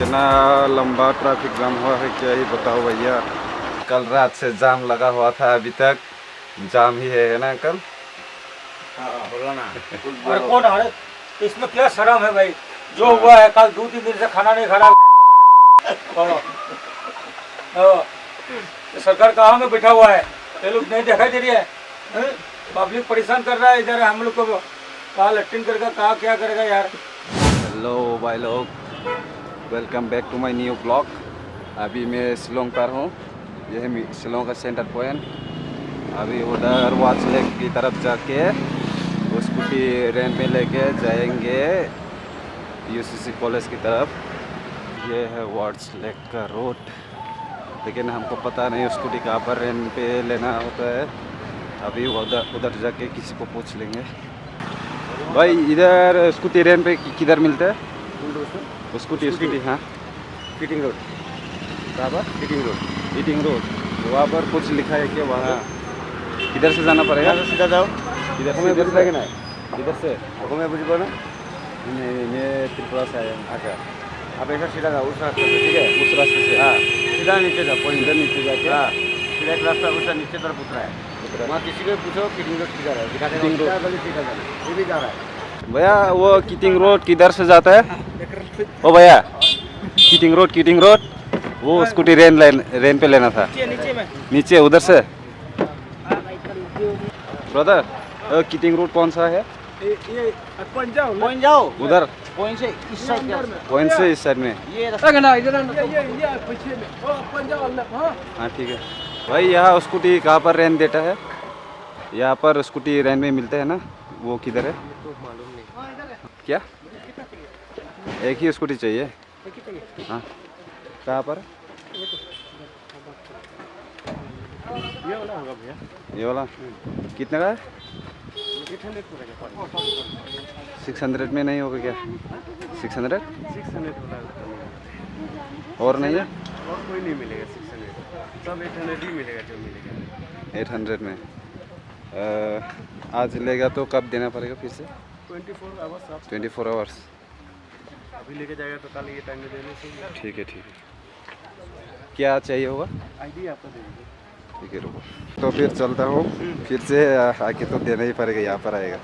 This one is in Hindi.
इतना लंबा ट्रैफिक जाम हुआ है, क्या ही बताओ भैया। कल रात से जाम लगा हुआ था, अभी तक जाम ही है ना अंकल? बोला ना। अरे कौन अरे इसमें क्या शर्म है भाई? जो हुआ है कल 2-3 दिन से खाना नहीं खाना। सरकार कहाँ में बैठा हुआ है? ये लोग नहीं दिखाई दे रही है? पब्लिक परेशान कर रहा है इधर, हम लोग को कहाँ लट्टिन करेगा, कहाँ क्या करेगा यार। हेलो भाई लोग, welcome back to my new blog. अभी मैं शिलोंग पर हूँ, यह है शिलोंग का सेंटर पॉइंट। अभी उधर वाच लेक की तरफ जाके वो स्कूटी रेंट पे लेके जाएंगे यूसीसी कॉलेज की तरफ। ये है वाच लेक का रोड, लेकिन हमको पता नहीं स्कूटी कहाँ पर रेंट पे लेना होता है। अभी उधर जाके किसी को पूछ लेंगे। भाई इधर स्कूटी रेंट पे किधर मिलता है? स्कूटी हाँ, फिटिंग रोड कहाँ पर? फिटिंग रोड ईटिंग रोड, वहाँ पर कुछ लिखा है क्या? वहाँ किधर से जाना पड़ेगा? सीधा जाओ। किधर से? बुझ पाएगा ना? किधर से? मैं बुझ पाओ ना? नहीं, मैं त्रिपुरा से आया हूँ। अच्छा, आप ऐसा सीधा जाओ उस रास्ते से, ठीक है? उस रास्ते से? हाँ, सीधा नीचे जाओ। कोई इधर नीचे जाके? हाँ, सीधा एक रास्ता उसका नीचे तरफ उतरा है। वहाँ किसी को पूछो किटिंग रोड किधर है, दिखा देगा। Kiting road. सीधा सीधा जाना, ये भी जा रहा है। भैया वो किटिंग रोड किधर से जाता है? ओ भैया, किटिंग रोड वो स्कूटी रेन पे लेना था। नीचे में नीचे उधर से? ब्रदर, किटिंग रोड कौन सा है? ये पॉइंट जाओ उधर पॉइंट से इस साइड पॉइंट से इस साइड में? ये रास्ता ये पीछे में अपन जाओ अल्लाह। हाँ हाँ ठीक है भाई। यहाँ स्कूटी कहाँ पर रेंट देता है? यहाँ पर स्कूटी रेंट में मिलते हैं ना, वो किधर है? तो मालूम नहीं। क्या एक ही स्कूटी चाहिए? हाँ, कहाँ पर? ये वाला होगा भैया। ये वाला कितने का है? 800 पड़ेगा। 600 में नहीं होगा क्या? 600 600 वाला और नहीं है? और कोई नहीं मिलेगा। 600 सब 800 ही मिलेगा जो मिलेगा। 800 में आज लेगा तो कब देना पड़ेगा फिर से? 24 आवर्स आप 24 आवर्स। अभी लेके जाएगा तो कल ये टाइम में देने से। ठीक है। क्या चाहिए होगा? आईडी आपका दे दीजिए। ठीक है रुको, तो फिर चलता हूँ। फिर से आके तो देना ही पड़ेगा, यहाँ पर आएगा।